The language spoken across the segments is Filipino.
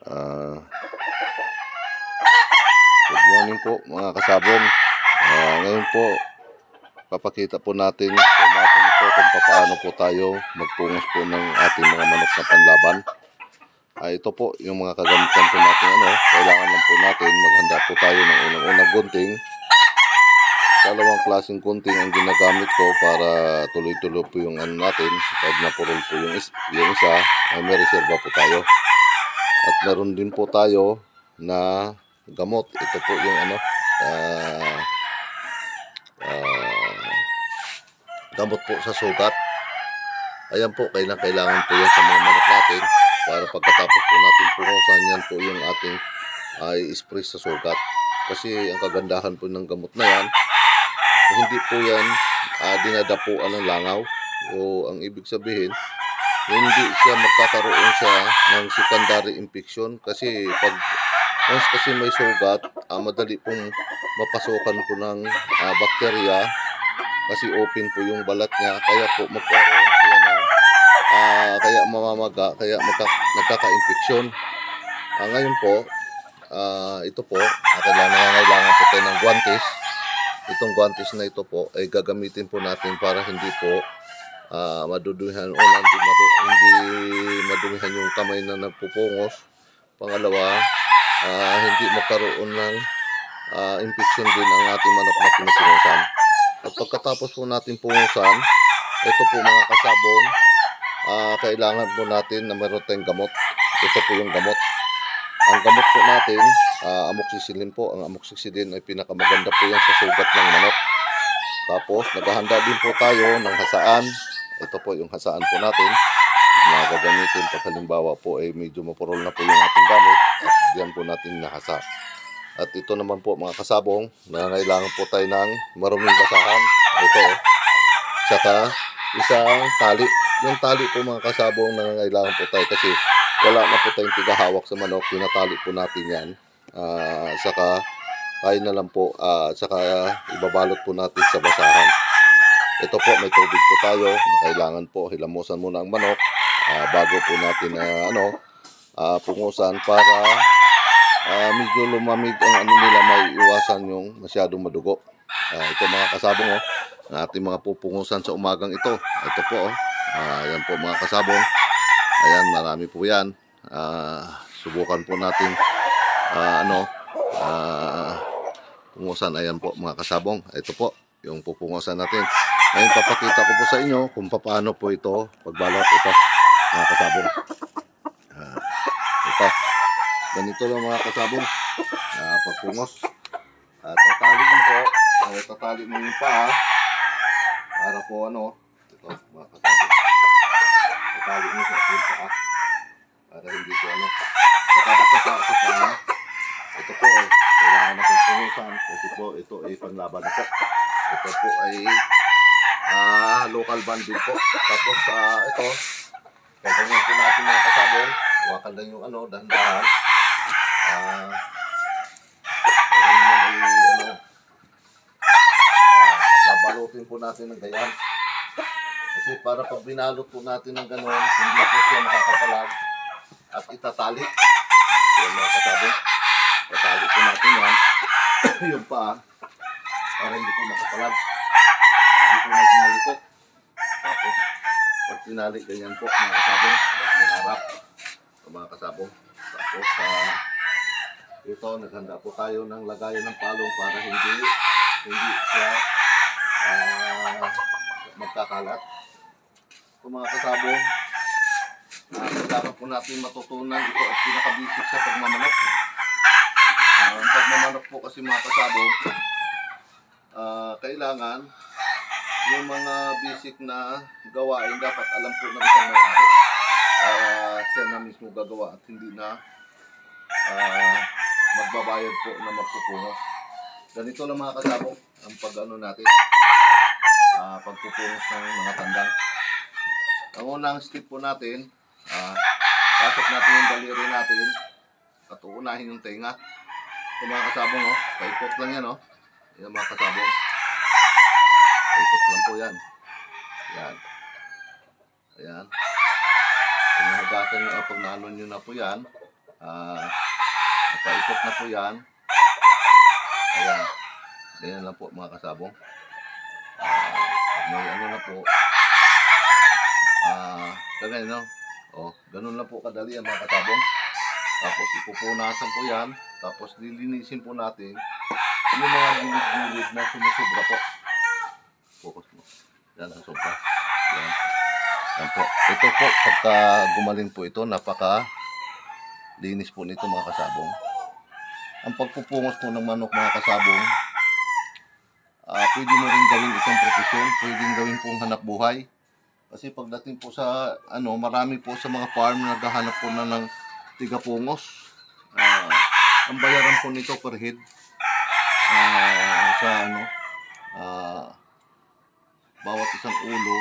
Ah, Good morning po mga kasabong. Ngayon po, papakita po natin sa umagang ito kung paano po tayo magpungos po ng ating mga manok na panlaban. Ito po yung mga kagamitan po natin. Kailangan lang po natin maghanda po tayo ng unang-unang gunting. Dalawang klaseng gunting ang ginagamit ko para tuloy-tuloy po yung natin. Pag napurol po yung isa, ay may reserva po tayo. At meron din po tayo na gamot. Ito po yung gamot po sa sugat. Ayan po, kailangan po yan sa mga manok natin para pagkatapos po natin pungusan, yan po yung ating i-spray sa sugat. Kasi ang kagandahan po ng gamot na yan, hindi po yan dinadapuan ng langaw. O ang ibig sabihin, hindi siya magkakaroon siya ng secondary infection. Kasi pag once kasi may sugat, madali pong mapasukan po ng bakterya kasi open po yung balat niya, kaya po magkaroon siya ng kaya mamamaga, kaya nagkaka-infeksyon. Ngayon po, ito po, kailangan po tayo ng guantes. Itong guantes na ito po ay gagamitin po natin para hindi po madudumihan o hindi madumihan yung kamay na nagpupungos. Pangalawa, hindi magkaroon ng infection din ang ating manok na pinupungusan. At pagkatapos po natin pungusan, ito po mga kasabong, kailangan po natin na meron tayong gamot. Ito po yung gamot. Ang gamot po natin, amoxicillin po. Ang amoxicillin ay pinakamaganda po yan sa sugat ng manok. Tapos, naghahanda din po tayo ng hasaan. Ito po yung hasaan po natin na gagamitin pag halimbawa po ay medyo mapurol na po yung ating gamit. At diyan po natin nahasa. At ito naman po mga kasabong, nangangailangan po tayo ng maruming basahan. Ito, saka isang tali. Yung tali po mga kasabong, nangangailangan po tayo kasi wala na po tayong tigahawak sa manok. Pinatali po natin yan. Saka tayo na lang po, saka ibabalot po natin sa basahan. Ito po, may tubig po tayo na kailangan po hilamusan muna ang manok bago po natin pungusan para medyo lumamig ang nila, may iwasan yung masyadong madugo. Ito mga kasabong ang ating mga pupungusan sa umagang ito. Ito po ayan po mga kasabong. Ayan, marami po yan. Subukan po natin pungusan. Ayan po mga kasabong. Ito po yung pupungusan natin. Ngayon papakita ko po sa inyo kung paano po ito pagbalot ito mga kasabong. Ito. Ganito lang mga kasabong, pagpungos. Tatali mo po, tatali mo yung paa para po ito mga kasabong. Tatali mo sa yung paa para hindi po tatapos sa paa. Ito po kailangan na pong pungusan kasi po ito ay panlaban na po. Ito po ay local banding po. Tapos ito, gagawin po natin mga kasabong. Huwakan lang yung dahan-dahan. Babalutin po natin ng ganyan. Kasi para pag binalot po natin ng gano'n, hindi po siya makakapalag at itatali. Yan mga kasabong. Tatali po natin yan. Yung paa para hindi po makapalag. Hindi po maging malikot. Tapos pag tinali ganyan po mga kasabong, at hinarap mga kasabong. Tapos ito, naghanda po tayo ng lagayan ng palong para hindi siya magkakalat. Ito mga kasabong, kailangan po natin matutunan ito at pinaka-basic sa pagmamanok. Ang pagmamanok po kasi mga kasabong, kailangan yung mga basic na gawain dapat alam po ng isang may-ari. Siya na mismo gagawa at hindi na magbabayad po na magpupungos. Ganito lang mga kasabong ang natin, pagpupungos ng mga tandang. Ang unang step po natin, pasok natin yung daliri natin at uunahin yung tenga. Ito mga kasabong, paikot lang yan, yan mga kasabong. Paikot lang po yan. Yan. Ayan. Kung nahagasan nyo, pag naano nyo na po yan, Napaikot na po yan. Ayan. Ganyan lang po mga kasabong. May ano na po. Kagaya no. Ganun lang po kadali yan mga kasabong. Tapos ipupunasan po yan. Tapos lilinisin po natin yung mga gilid-gilid na sumusobra po. Focus mo. Yan ang sobra. Yan. Yan po. Ito po, pagka gumaling po ito, napaka linis po nito mga kasabong. Ang pagpupungos po ng manok mga kasabong, pwede mo rin gawin itong profesyon, pwede gawin pong hanap buhay. Kasi pagdating po sa, marami po sa mga farm na naghahanap po na ng tigapungos. Ang bayaran po nito per head, bawat isang ulo,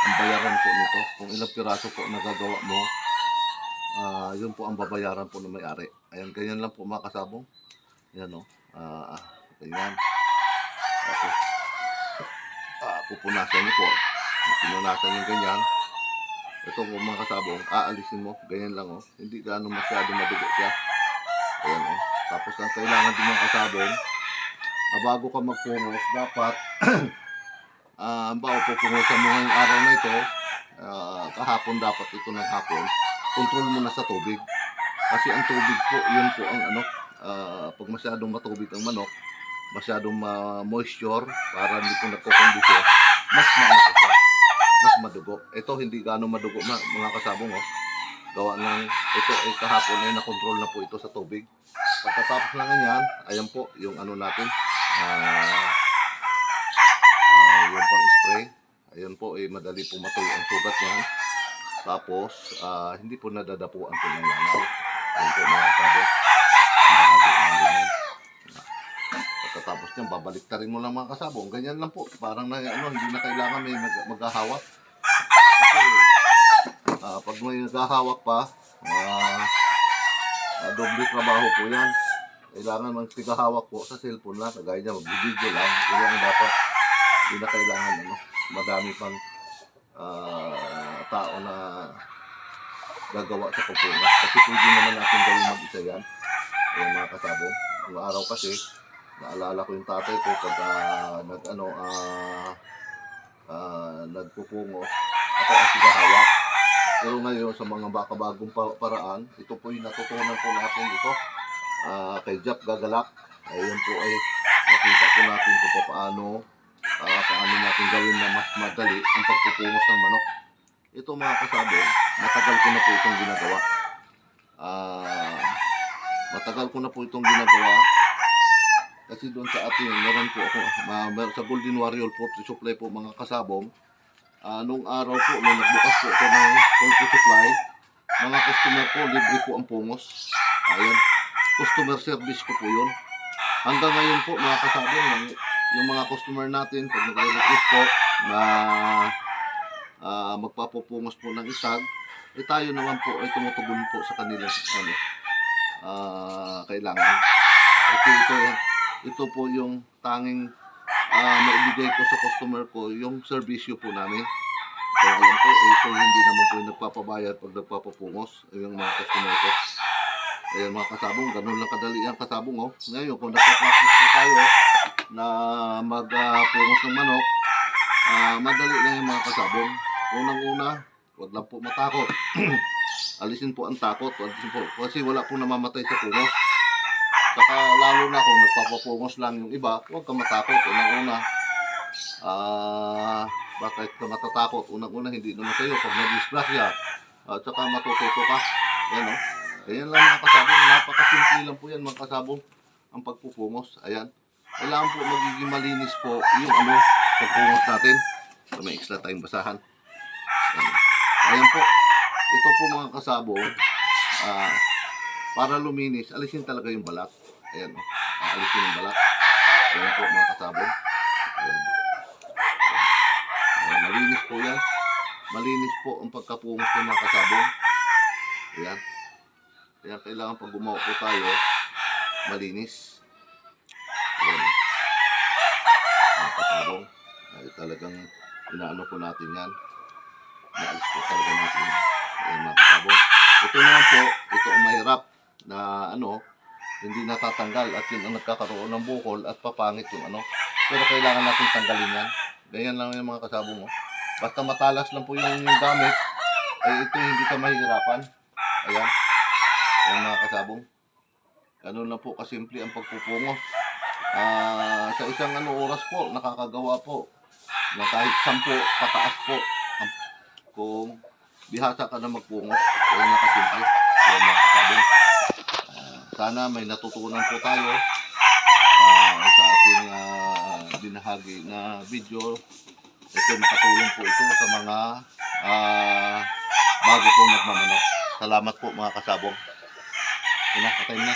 ang bayaran po nito, kung ilang piraso po nagagawa mo, yun po ang babayaran po ng may-ari. Ayan, ganyan lang po mga kasabong. Ayan ganyan. Tapos, pupunasan niyo po. Pinunasan niyo ganyan. Ito po mga kasabong, aalisin mo. Ganyan lang Hindi gaano masyado madugo siya. Ayan Tapos ang kailangan din mga kasabong, bago ka magpungos, dapat pupungosan mo ngayong araw na ito, kahapon dapat ito ng hapon, control mo na sa tubig. Kasi ang tubig po, yun po ang pag masyadong matubig ang manok, masyadong moisture, para hindi po nagkukondisyon, mas maano po siya, mas madugo. Ito hindi gaano madugo mga kasabong gawa ng ito ay kahapon ay nakontrol na po ito sa tubig. Pagkatapos na ganyan, ayan po yung natin, yung pang spray. Ayan po madali po matuyo ang sugat niyan. Tapos hindi po nadadapuan po ng lanaw. Ayan po mga kasabong, ang bahagi ng ganyan. Pagkatapos niyan, babalik ta rin mo lang mga kasabong. Ganyan lang po, parang hindi na kailangan may maghahawak. Kasi pag may naghahawak pa, doble trabaho po yan. Kailangan magtigahawak po sa cellphone lang, kagaya niya, mag-video lang. Yun lang dapat, hindi na kailangan madami pang tao na gagawa sa pagpungas. Kasi pwede naman natin gawin mag-isa yan. Ayan mga kasabong. Yung araw kasi, naalala ko yung tatay ko pag nagpupungos, ako ang sigahawak. Pero ngayon sa mga bagong paraan, ito po yung natutunan po natin ito kay Jap Gagalak. Ayun po ay nakita po natin kung paano natin gawin na mas madali ang pagpupungos ng manok. Ito mga kasabong, matagal ko na po itong ginagawa. Kasi doon sa atin, meron po ako, sa Golden Warrior Poultry Supply po mga kasabong, nung araw po, nung nagbukas po ito ng poultry supply, mga customer po, libre po ang pungos. Ayan, customer service ko po yun. Hanggang ngayon po mga kasabong, yung mga customer natin, pag nagre-request po na magpapupungos po ng isag, tayo naman po ay tumutugon po sa kanilang kailangan. Kasi ito po yung tanging maibigay ko sa customer ko, yung serbisyo po namin. So alam ko, ito hindi naman po yung nagpapabayad pag nagpapapungos, yung mga customer ko. Ayan mga kasabong, ganun lang kadali ang kasabong Ngayon, kung nagpa-practice po tayo na magpungos ng manok, madali lang yung mga kasabong. Unang-una, huwag lang po matakot. Alisin po ang takot, kasi wala po namamatay sa pungos. Saka lalo na kung nagpapapungos lang yung iba, huwag kang matakot. Unang-una, bakit ka matatakot? Unang-una, hindi naman sa'yo. Pag nag-disgrasya, at saka matututo ka. Ayan Ayan lang mga kasabong. Napakasimple lang po yan mga kasabong, ang pagpupungos. Ayan. Kailangan po magiging malinis po yung pagpungos natin. So, may extra tayong basahan. Ayan po. Ito po mga kasabong, para luminis, alisin talaga yung balat. Ayan alisin yung balat. Ayan po mga kasabong. Ayan. Ayan, malinis po yan. Malinis po ang pagkapungos ng mga kasabong. Ayan. Kaya kailangan pag gumawa po tayo, malinis. Ayan. Mga kasabong. Ay, talagang inaano po natin yan. Naalis po talaga natin yan. Ayan mga kasabong. Ito naman po, ito ang mahirap na hindi natatanggal at yun ang nagkakaroon ng bukol at papangit yung Pero kailangan natin tanggalin yan. Ganyan lang yung mga kasabong mo. Basta matalas lang po yung gamit, ay ito hindi ka mahihirapan. Ayan. Ayan mga kasabong. Ganun lang po kasimple ang pagpupungos. Sa isang oras po, nakakagawa po na kahit 10 pataas po. Kung bihasa ka na magpungos, ayan na kasimple. Ayan mga kasabong. Sana may natutunan po tayo sa ating binahagi na video. Ito makatulong po ito sa mga bago pong nagmamanok. Salamat po mga kasabong. Pinakatay na.